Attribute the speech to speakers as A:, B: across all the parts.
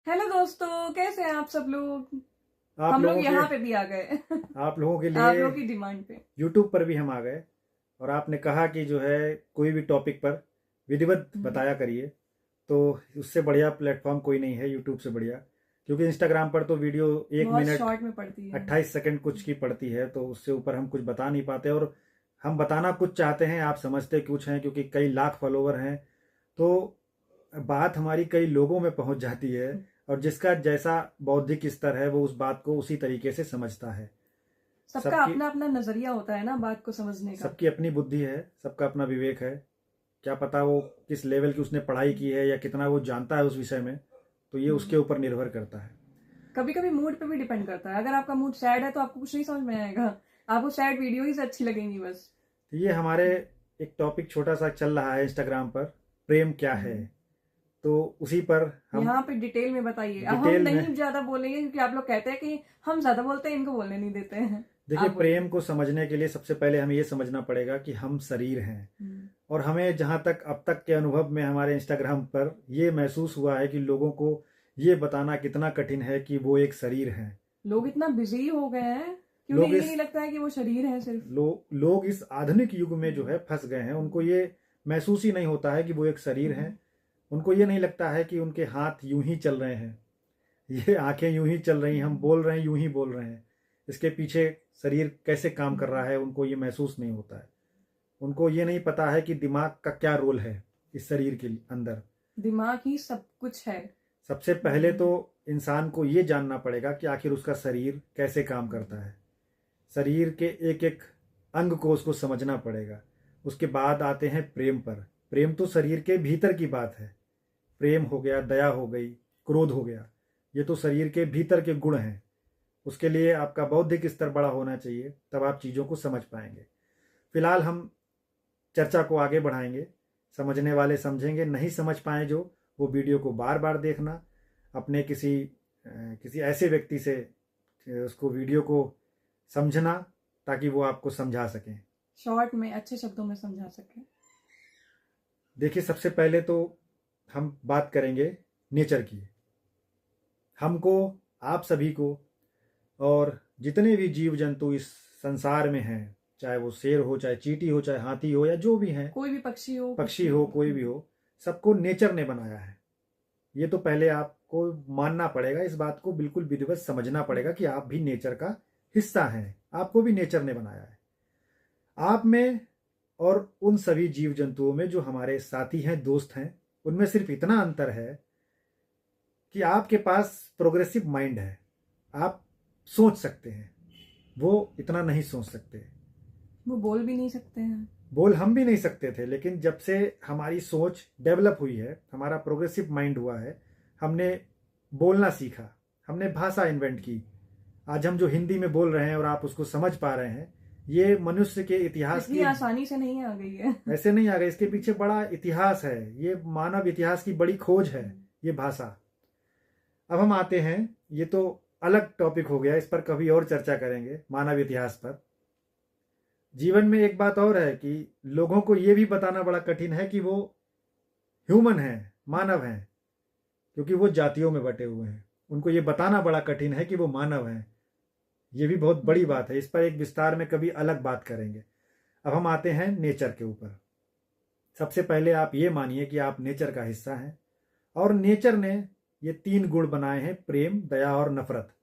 A: Hello दोस्तों, कैसे हैं आप सब लोग।
B: आप
A: हम लोग
B: लोगों
A: यहाँ
B: के
A: पे भी आ गए
B: आप लोगों के
A: आप
B: लिए
A: लोग की डिमांड पे।
B: YouTube पर भी हम आ गए। और आपने कहा कि जो है कोई भी टॉपिक पर विधिवत
A: हम्म,
B: बताया करिए। तो उससे बढ़िया प्लेटफॉर्म कोई नहीं है YouTube से बढ़िया। क्योंकि इंस्टाग्राम पर तो वीडियो एक
A: बहुत
B: मिनट
A: शॉर्ट में पड़ती है।
B: 28 सेकंड कुछ की पड़ती है, तो उससे ऊपर हम कुछ बता नहीं पाते। और हम बताना कुछ चाहते हैं, आप समझते कुछ हैं, क्योंकि कई लाख फॉलोवर हैं। तो बात हमारी कई लोगों में पहुंच जाती है, और जिसका जैसा बौद्धिक स्तर है वो उस बात को उसी तरीके से समझता है।
A: सबका
B: सबकी
A: अपना अपना नजरिया होता है ना बात को समझने का।
B: सबकी अपनी बुद्धि है, सबका अपना विवेक है। क्या पता वो किस लेवल की उसने पढ़ाई की है या कितना वो जानता है उस विषय में, तो ये उसके ऊपर निर्भर करता है।
A: कभी कभी मूड पे भी डिपेंड करता है। अगर आपका मूड सैड है तो आपको कुछ नहीं समझ में आएगा। आपको सैड वीडियो ही से अच्छी लगेंगी बस।
B: तो ये हमारे एक टॉपिक छोटा सा चल रहा है इंस्टाग्राम पर, प्रेम क्या है।
A: हम्म,
B: तो उसी पर हम
A: यहाँ पे डिटेल में बताइए। अब हम
B: डिटेल में
A: नहीं ज्यादा बोलेंगे क्योंकि आप लोग कहते हैं कि हम ज्यादा बोलते हैं, इनको बोलने नहीं देते हैं।
B: देखिए,
A: आप बोलिए।
B: प्रेम को समझने के लिए सबसे पहले हमें ये समझना पड़ेगा कि हम शरीर हैं।
A: हम्म,
B: और हमें जहाँ तक अब तक के अनुभव में हमारे इंस्टाग्राम पर ये महसूस हुआ है कि लोगों को ये बताना कितना कठिन है कि वो एक शरीर है।
A: लोग इतना बिजी हो गए हैं कि उन्हें
B: लोग
A: ये
B: इस
A: नहीं लगता है कि वो शरीर है सिर्फ।
B: लोग इस आधुनिक युग में जो है फंस गए हैं। उनको ये महसूस ही नहीं होता है कि वो एक शरीर है। उनको ये नहीं लगता है कि उनके हाथ यूं ही चल रहे हैं, ये आंखें यूं ही चल रही हैं, हम बोल रहे हैं यूं ही बोल रहे हैं। इसके पीछे शरीर कैसे काम कर रहा है उनको ये महसूस नहीं होता है। उनको ये नहीं पता है कि दिमाग का क्या रोल है इस शरीर के अंदर।
A: दिमाग ही सब कुछ है।
B: सबसे पहले तो इंसान को ये जानना पड़ेगा कि आखिर उसका शरीर कैसे काम करता है। शरीर के एक एक अंग को उसको समझना पड़ेगा। उसके बाद आते हैं प्रेम पर। प्रेम तो शरीर के भीतर की बात है। प्रेम हो गया, दया हो गई, क्रोध हो गया, ये तो शरीर के भीतर के गुण हैं। उसके लिए आपका बौद्धिक स्तर बड़ा होना चाहिए, तब आप चीज़ों को समझ पाएंगे। फिलहाल हम चर्चा को आगे बढ़ाएंगे। समझने वाले समझेंगे, नहीं समझ पाए जो, वो वीडियो को बार बार देखना। अपने किसी ऐसे व्यक्ति से उसको वीडियो को समझना, ताकि वो आपको समझा सकें।
A: शॉर्ट में अच्छे शब्दों में समझा सके।
B: देखिए, सबसे पहले तो हम बात करेंगे नेचर की। हमको, आप सभी को, और जितने भी जीव जंतु इस संसार में हैं, चाहे वो शेर हो, चाहे चींटी हो, चाहे हाथी हो, या जो भी हैं,
A: कोई भी पक्षी हो, कुछ
B: पक्षी
A: भी
B: हो,
A: हो।
B: कोई भी हो, सबको नेचर ने बनाया है। ये तो पहले आपको मानना पड़ेगा, इस बात को बिल्कुल विधिवत समझना पड़ेगा कि आप भी नेचर का हिस्सा हैं। आपको भी नेचर ने बनाया है। आप में और उन सभी जीव जंतुओं में जो हमारे साथी हैं, दोस्त हैं, उनमें सिर्फ इतना अंतर है कि आपके पास प्रोग्रेसिव माइंड है। आप सोच सकते हैं, वो इतना नहीं सोच सकते।
A: वो बोल भी नहीं सकते हैं।
B: बोल हम भी नहीं सकते थे, लेकिन जब से हमारी सोच डेवलप हुई है, हमारा प्रोग्रेसिव माइंड हुआ है, हमने बोलना सीखा, हमने भाषा इन्वेंट की। आज हम जो हिंदी में बोल रहे हैं और आप उसको समझ पा रहे हैं, ये मनुष्य के इतिहास
A: इतनी
B: की
A: आसानी से नहीं आ गई है।
B: ऐसे नहीं आ गए। इसके पीछे बड़ा इतिहास है, ये मानव इतिहास की बड़ी खोज है, ये भाषा। अब हम आते हैं, ये तो अलग टॉपिक हो गया, इस पर कभी और चर्चा करेंगे, मानव इतिहास पर। जीवन में एक बात और है कि लोगों को ये भी बताना बड़ा कठिन है कि वो ह्यूमन है, मानव है, क्योंकि वो जातियों में बटे हुए हैं। उनको ये बताना बड़ा कठिन है कि वो मानव हैं। ये भी बहुत बड़ी बात है, इस पर एक विस्तार में कभी अलग बात करेंगे। अब हम आते हैं नेचर के ऊपर। सबसे पहले आप ये मानिए कि आप नेचर का हिस्सा हैं, और नेचर ने ये 3 गुण बनाए हैं, प्रेम, दया और नफरत।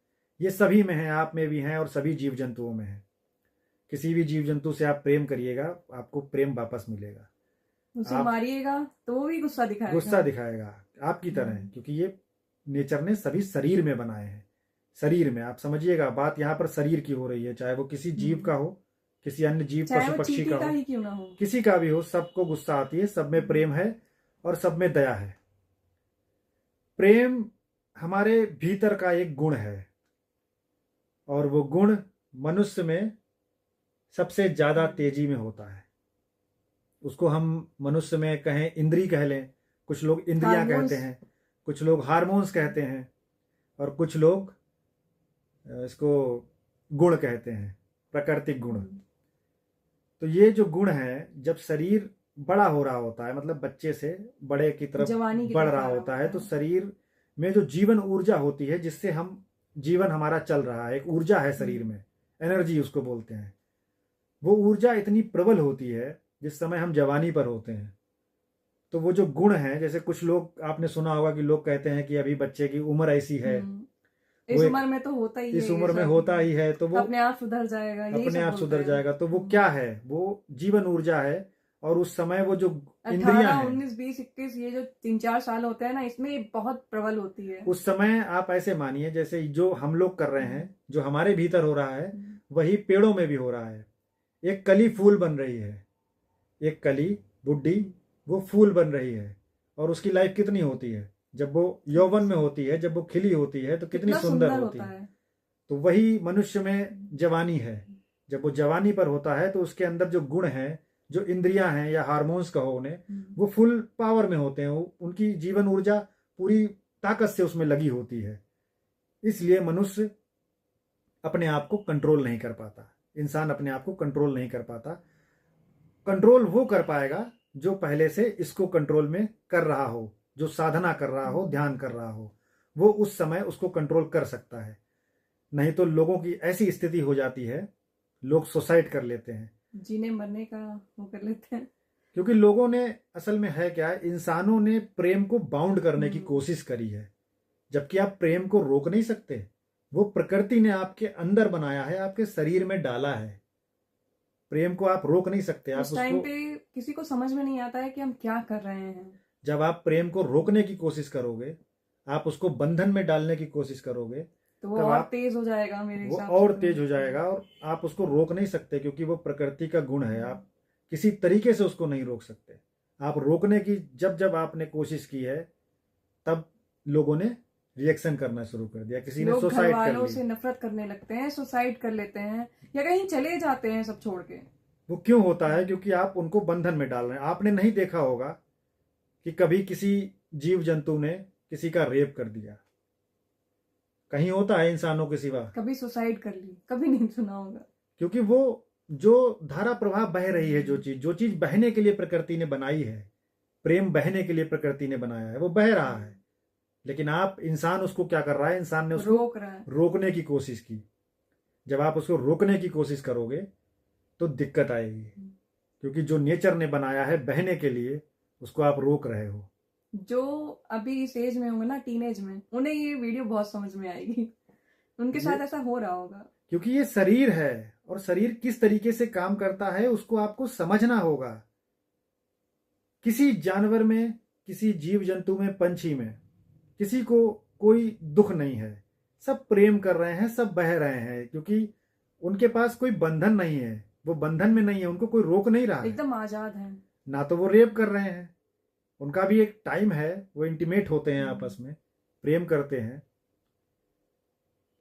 B: ये सभी में है, आप में भी हैं, और सभी जीव जंतुओं में है। किसी भी जीव जंतु से आप प्रेम करिएगा, आपको प्रेम वापस मिलेगा।
A: उसे
B: आप
A: मारिएगा तो वो भी गुस्सा दिखाएगा।
B: गुस्सा दिखाएगा आपकी तरह, क्योंकि ये नेचर ने सभी शरीर में बनाए हैं। शरीर में, आप समझिएगा, बात यहाँ पर शरीर की हो रही है, चाहे वो किसी जीव का हो, किसी अन्य जीव,
A: चाहे
B: पशु
A: वो
B: पक्षी
A: चींटी
B: का
A: का
B: हो,
A: ही क्यों ना हो।
B: किसी का भी हो, सबको गुस्सा आती है। सब में प्रेम है और सब में दया है। प्रेम हमारे भीतर का एक गुण है, और वो गुण मनुष्य में सबसे ज्यादा तेजी में होता है। उसको हम मनुष्य में कहें इंद्री कह लें, कुछ लोग इंद्रियां कहते
A: हार्मोन्स।
B: हैं, कुछ लोग हार्मोन्स कहते हैं, और कुछ लोग इसको गुण कहते हैं, प्राकृतिक गुण। तो ये जो गुण है, जब शरीर बड़ा हो रहा होता है, मतलब बच्चे से बड़े की तरफ
A: जवानी की
B: बढ़
A: तरफ
B: रहा
A: आ रहा
B: होता है,
A: होता
B: तो
A: है।
B: शरीर में जो जीवन ऊर्जा होती है, जिससे हम जीवन हमारा चल रहा है, एक ऊर्जा है शरीर में, एनर्जी उसको बोलते हैं, वो ऊर्जा इतनी प्रबल होती है जिस समय हम जवानी पर होते हैं। तो वो जो गुण हैं, जैसे कुछ लोग, आपने सुना होगा कि लोग कहते हैं कि अभी बच्चे की उम्र ऐसी है,
A: इस उम्र में तो होता ही है,
B: इस उम्र में होता ही है, तो वो
A: अपने आप सुधर जाएगा, यही
B: अपने
A: सब
B: आप
A: बोलते
B: सुधर
A: हैं।
B: जाएगा। तो वो क्या है? वो जीवन ऊर्जा है। और उस समय वो जो
A: 18,
B: इंद्रियां हैं,
A: 19, 20, 21, ये जो 3-4 साल होते हैं ना, इसमें ये बहुत प्रबल होती है।
B: उस समय आप ऐसे मानिए जैसे जो हम लोग कर रहे हैं, जो हमारे भीतर हो रहा है, वही पेड़ों में भी हो रहा है। एक कली फूल बन रही है, एक कली बुड्ढी वो फूल बन रही है, और उसकी लाइफ कितनी होती है, जब वो यौवन में होती है, जब वो खिली होती है तो कितनी
A: कितना
B: सुंदर
A: सुंदर
B: होती
A: होता
B: है।
A: है।
B: तो वही मनुष्य में जवानी है। जब वो जवानी पर होता है तो उसके अंदर जो गुण हैं, जो इंद्रियां हैं या हार्मोन्स कहो उन्हें, वो फुल पावर में होते हैं। उनकी जीवन ऊर्जा पूरी ताकत से उसमें लगी होती है। इसलिए मनुष्य अपने आप को कंट्रोल नहीं कर पाता, इंसान अपने आप को कंट्रोल नहीं कर पाता। कंट्रोल वो कर पाएगा जो पहले से इसको कंट्रोल में कर रहा हो, जो साधना कर रहा हो, ध्यान कर रहा हो, वो उस समय उसको कंट्रोल कर सकता है। नहीं तो लोगों की ऐसी स्थिति हो जाती है, लोग सुसाइड कर लेते हैं,
A: जीने मरने का वो कर लेते हैं।
B: क्योंकि लोगों ने, असल में है क्या, इंसानों ने प्रेम को बाउंड करने की कोशिश करी है, जबकि आप प्रेम को रोक नहीं सकते। वो प्रकृति ने आपके अंदर बनाया है, आपके शरीर में डाला है। प्रेम को आप रोक नहीं सकते। आप
A: उस टाइम
B: उसको,
A: पे किसी को समझ में नहीं आता है कि हम क्या कर रहे हैं।
B: जब आप प्रेम को रोकने की कोशिश करोगे, आप उसको बंधन में डालने की कोशिश करोगे,
A: तो वो
B: तब
A: और
B: आप,
A: तेज हो जाएगा मेरे
B: वो
A: हिसाब
B: और
A: से।
B: तेज हो जाएगा, और आप उसको रोक नहीं सकते, क्योंकि वो प्रकृति का गुण है। आप किसी तरीके से उसको नहीं रोक सकते। आप रोकने की जब जब आपने कोशिश की है, तब लोगों ने रिएक्शन करना शुरू कर दिया, किसी ने
A: लोग घर
B: सुसाइड कर
A: वालों
B: ली।
A: से नफरत करने लगते हैं, सुसाइड कर लेते हैं, या कहीं चले जाते हैं सब छोड़ के।
B: वो क्यों होता है? क्योंकि आप उनको बंधन में डाल रहे हैं। आपने नहीं देखा होगा कि कभी किसी जीव जंतु ने किसी का रेप कर दिया, कहीं होता है इंसानों के सिवा?
A: कभी सुसाइड कर ली, कभी नहीं सुना होगा।
B: क्योंकि वो जो धारा प्रवाह बह रही है, जो चीज बहने के लिए प्रकृति ने बनाई है, प्रेम बहने के लिए प्रकृति ने बनाया है, वो बह रहा है। लेकिन आप, इंसान उसको क्या कर रहा है? इंसान ने उसको
A: रोक रहा है।
B: रोकने की कोशिश की। जब आप उसको रोकने की कोशिश करोगे तो दिक्कत आएगी, क्योंकि जो नेचर ने बनाया है बहने के लिए, उसको आप रोक रहे हो।
A: जो अभी इस एज में होंगे ना, टीनेज में, उन्हें ये वीडियो बहुत समझ में आएगी। उनके साथ ऐसा हो रहा होगा।
B: क्योंकि ये शरीर है, और शरीर किस तरीके से काम करता है उसको आपको समझना होगा। किसी जानवर में, किसी जीव जंतु में, पंछी में, किसी को कोई दुख नहीं है। सब प्रेम कर रहे हैं, सब बह रहे हैं, क्योंकि उनके पास कोई बंधन नहीं है। वो बंधन में नहीं है, उनको कोई रोक नहीं रहा है।
A: एकदम आजाद है।
B: ना तो वो रेप कर रहे हैं, उनका भी एक टाइम है, वो इंटीमेट होते हैं, आपस में प्रेम करते हैं।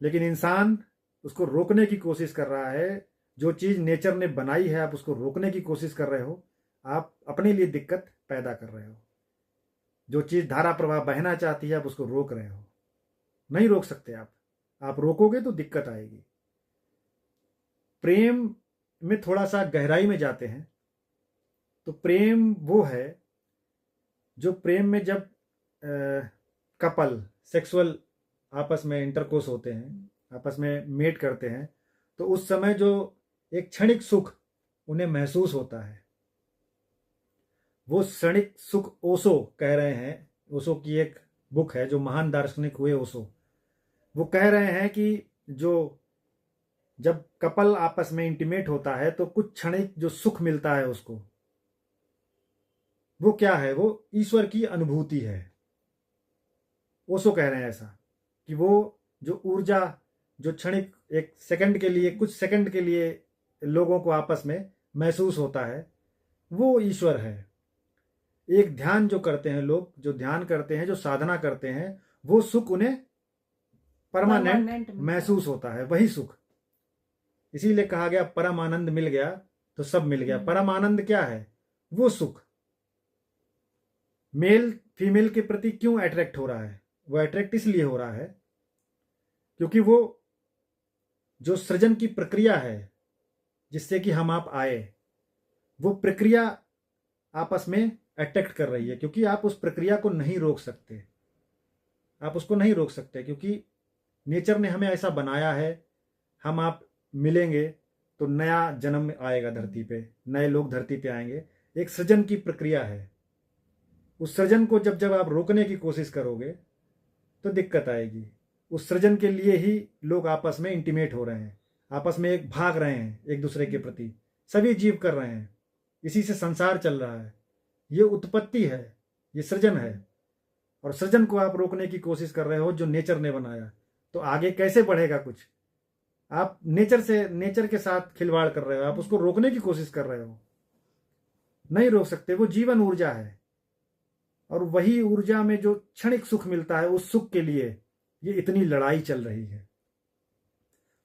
B: लेकिन इंसान उसको रोकने की कोशिश कर रहा है। जो चीज नेचर ने बनाई है, आप उसको रोकने की कोशिश कर रहे हो, आप अपने लिए दिक्कत पैदा कर रहे हो। जो चीज धारा प्रवाह बहना चाहती है, आप उसको रोक रहे हो। नहीं रोक सकते आप रोकोगे तो दिक्कत आएगी। प्रेम में थोड़ा सा गहराई में जाते हैं तो प्रेम वो है जो प्रेम में जब कपल सेक्सुअल आपस में इंटरकोर्स होते हैं, आपस में मेट करते हैं, तो उस समय जो एक क्षणिक सुख उन्हें महसूस होता है, वो क्षणिक सुख ओशो कह रहे हैं। ओशो की एक बुक है, जो महान दार्शनिक हुए ओशो, वो कह रहे हैं कि जो जब कपल आपस में इंटीमेट होता है तो कुछ क्षणिक जो सुख मिलता है उसको, वो क्या है? वो ईश्वर की अनुभूति है। ओशो कह रहे हैं ऐसा, कि वो जो ऊर्जा जो क्षणिक एक सेकंड के लिए, कुछ सेकंड के लिए लोगों को आपस में महसूस होता है, वो ईश्वर है। एक ध्यान जो करते हैं लोग, जो ध्यान करते हैं, जो साधना करते हैं, वो सुख उन्हें परमानेंट महसूस होता है, वही सुख। इसीलिए कहा गया परम आनंद मिल गया तो सब मिल गया। परम आनंद क्या है? वो सुख। मेल फीमेल के प्रति क्यों अट्रैक्ट हो रहा है? वो अट्रैक्ट इसलिए हो रहा है क्योंकि वो जो सृजन की प्रक्रिया है जिससे कि हम आप आए, वो प्रक्रिया आपस में अट्रैक्ट कर रही है, क्योंकि आप उस प्रक्रिया को नहीं रोक सकते। आप उसको नहीं रोक सकते, क्योंकि नेचर ने हमें ऐसा बनाया है। हम आप मिलेंगे तो नया जन्म आएगा धरती पे, नए लोग धरती पे आएंगे। एक सृजन की प्रक्रिया है। उस सृजन को जब जब आप रोकने की कोशिश करोगे तो दिक्कत आएगी। उस सृजन के लिए ही लोग आपस में इंटीमेट हो रहे हैं, आपस में एक भाग रहे हैं एक दूसरे के प्रति, सभी जीव कर रहे हैं। इसी से संसार चल रहा है। ये उत्पत्ति है, ये सृजन है। और सृजन को आप रोकने की कोशिश कर रहे हो जो नेचर ने बनाया, तो आगे कैसे बढ़ेगा कुछ? आप नेचर के साथ खिलवाड़ कर रहे हो, आप उसको रोकने की कोशिश कर रहे हो। नहीं रोक सकते। वो जीवन ऊर्जा है, और वही ऊर्जा में जो क्षणिक सुख मिलता है, उस सुख के लिए ये इतनी लड़ाई चल रही है।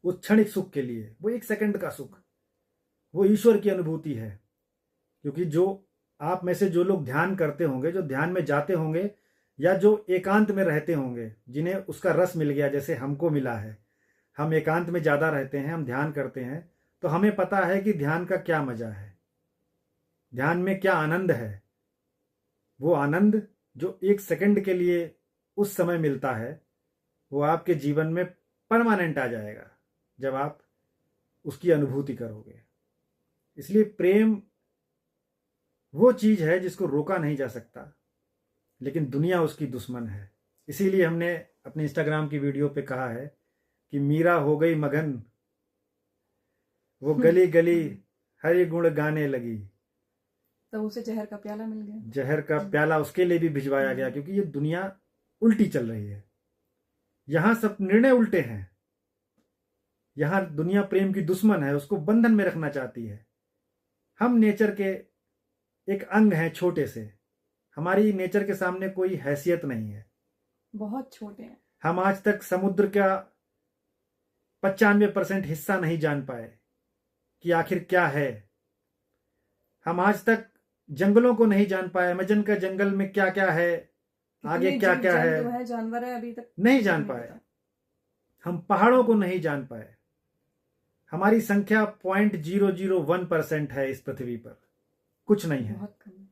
B: उस क्षणिक सुख के लिए, वो 1 सेकंड का सुख, वो ईश्वर की अनुभूति है। क्योंकि जो आप में से जो लोग ध्यान करते होंगे, जो ध्यान में जाते होंगे, या जो एकांत में रहते होंगे, जिन्हें उसका रस मिल गया, जैसे हमको मिला है, हम एकांत में ज़्यादा रहते हैं, हम ध्यान करते हैं, तो हमें पता है कि ध्यान का क्या मजा है, ध्यान में क्या आनंद है। वो आनंद जो 1 सेकंड के लिए उस समय मिलता है, वो आपके जीवन में परमानेंट आ जाएगा जब आप उसकी अनुभूति करोगे। इसलिए प्रेम वो चीज है जिसको रोका नहीं जा सकता, लेकिन दुनिया उसकी दुश्मन है। इसीलिए हमने अपने इंस्टाग्राम की वीडियो पे कहा है कि मीरा हो गई मगन, वो गली गली हरि गुण गाने लगी।
A: तो उसे जहर का प्याला मिल गया।
B: जहर का प्याला उसके लिए भी भिजवाया गया, क्योंकि ये दुनिया उल्टी चल रही है। यहां सब निर्णय उल्टे हैं। यहां दुनिया प्रेम की दुश्मन है, उसको बंधन में रखना चाहती है। हम नेचर के एक अंग हैं, छोटे से। हमारी नेचर के सामने कोई हैसियत नहीं है,
A: बहुत छोटे हैं।
B: हम आज तक समुद्र का 95% हिस्सा नहीं जान पाए कि आखिर क्या है। हम आज तक जंगलों को नहीं जान पाए, अमेजन का जंगल में क्या क्या है, आगे क्या क्या है,
A: जानवर है, अभी तक
B: नहीं जान पाए। हम पहाड़ों को नहीं जान पाए। हमारी संख्या 0.001% है इस पृथ्वी पर, कुछ नहीं है।
A: बहुत कम।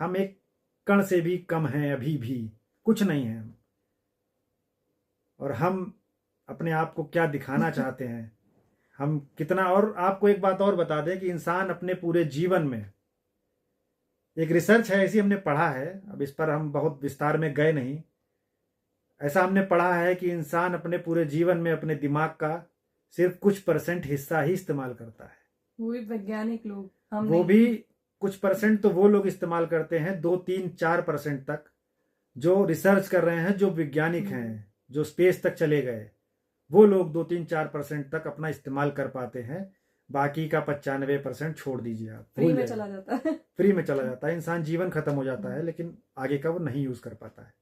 B: हम एक कण से भी कम हैं, अभी भी कुछ नहीं है हम। और हम अपने आप को क्या दिखाना चाहते हैं, हम कितना। और आपको एक बात और बता दें कि इंसान अपने पूरे जीवन में, एक रिसर्च है, ऐसी हमने पढ़ा है, अब इस पर हम बहुत विस्तार में गए नहीं, ऐसा हमने पढ़ा है कि इंसान अपने पूरे जीवन में अपने दिमाग का सिर्फ कुछ % हिस्सा ही इस्तेमाल करता है।
A: वो भी वैज्ञानिक लोग, हम
B: वो
A: नहीं।
B: भी कुछ % तो वो लोग इस्तेमाल करते हैं, 2, 3, 4% तक जो रिसर्च कर रहे हैं, जो वैज्ञानिक हैं, जो स्पेस तक चले गए, वो लोग 2, 3, 4% तक अपना इस्तेमाल कर पाते हैं। बाकी का 95% छोड़ दीजिए, आप
A: फ्री में चला जाता है।
B: फ्री में चला जाता है। इंसान जीवन खत्म हो जाता है, लेकिन आगे का वो नहीं यूज कर पाता है।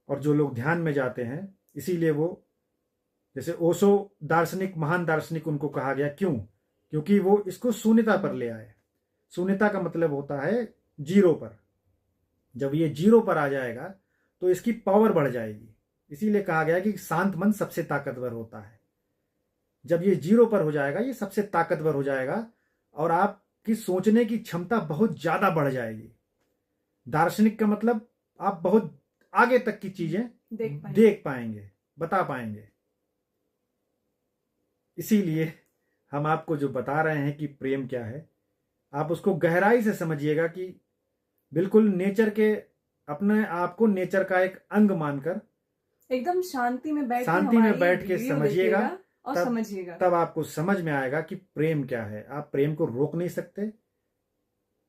B: और जो लोग ध्यान में जाते हैं, इसीलिए वो, जैसे ओशो दार्शनिक, महान दार्शनिक उनको कहा गया, क्यों? क्योंकि वो इसको शून्यता पर ले आए। शून्यता का मतलब होता है जीरो पर। जब ये जीरो पर आ जाएगा तो इसकी पावर बढ़ जाएगी। इसीलिए कहा गया कि शांत मन सबसे ताकतवर होता है। जब ये जीरो पर हो जाएगा, ये सबसे ताकतवर हो जाएगा, और आपकी सोचने की क्षमता बहुत ज्यादा बढ़ जाएगी। दार्शनिक का मतलब आप बहुत आगे तक की चीजें देख पाएंगे, बता पाएंगे। इसीलिए हम आपको जो बता रहे हैं कि प्रेम क्या है, आप उसको गहराई से समझिएगा कि बिल्कुल नेचर के, अपने आप को नेचर का एक अंग मानकर
A: एकदम शांति में बैठ
B: के समझिएगा,
A: और समझिएगा।
B: तब आपको समझ में आएगा कि प्रेम क्या है। आप प्रेम को रोक नहीं सकते।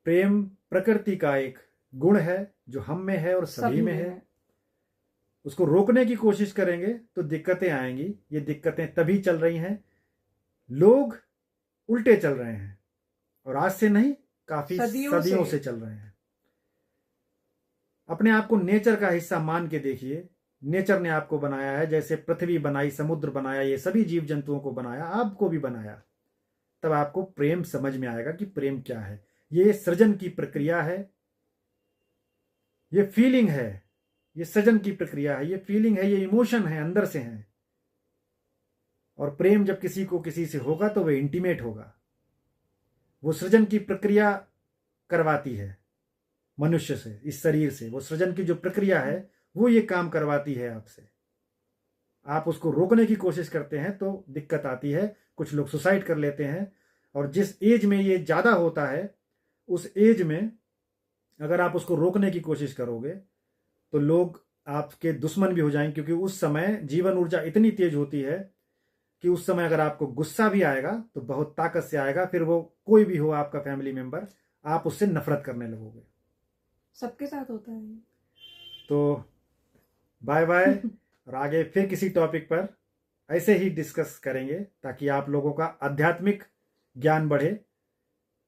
B: प्रेम प्रकृति का एक गुण है जो हम में है और सभी में है। उसको रोकने की कोशिश करेंगे तो दिक्कतें आएंगी। ये दिक्कतें तभी चल रही हैं, लोग उल्टे चल रहे हैं, और आज से नहीं, काफी सदियों से चल रहे हैं। अपने आप को नेचर का हिस्सा मान के देखिए। नेचर ने आपको बनाया है, जैसे पृथ्वी बनाई, समुद्र बनाया, ये सभी जीव जंतुओं को बनाया, आपको भी बनाया। तब आपको प्रेम समझ में आएगा कि प्रेम क्या है। ये सृजन की प्रक्रिया है, ये फीलिंग है, ये सृजन की प्रक्रिया है, ये फीलिंग है, ये इमोशन है, अंदर से है। और प्रेम जब किसी को किसी से होगा तो वह इंटीमेट होगा। वो सृजन की प्रक्रिया करवाती है मनुष्य से, इस शरीर से। वो सृजन की जो प्रक्रिया है वो ये काम करवाती है आपसे। आप उसको रोकने की कोशिश करते हैं तो दिक्कत आती है, कुछ लोग सुसाइड कर लेते हैं। और जिस एज में ये ज़्यादा होता है उस एज में अगर आप उसको रोकने की कोशिश करोगे तो लोग आपके दुश्मन भी हो जाएंगे, क्योंकि उस समय जीवन ऊर्जा इतनी तेज होती है कि उस समय अगर आपको गुस्सा भी आएगा तो बहुत ताकत से आएगा, फिर वो कोई भी हो आपका फैमिली मेंबर, आप उससे नफरत करने लगोगे।
A: सबके साथ होता है।
B: तो बाय बाय। और आगे फिर किसी टॉपिक पर ऐसे ही डिस्कस करेंगे ताकि आप लोगों का आध्यात्मिक ज्ञान बढ़े।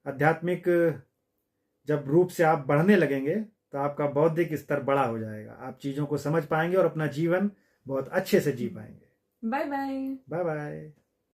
B: आध्यात्मिक जब रूप से आप बढ़ने लगेंगे तो आपका बौद्धिक स्तर बड़ा हो जाएगा, आप चीज़ों को समझ पाएंगे और अपना जीवन बहुत अच्छे से जी पाएंगे।
A: Bye bye.
B: Bye bye.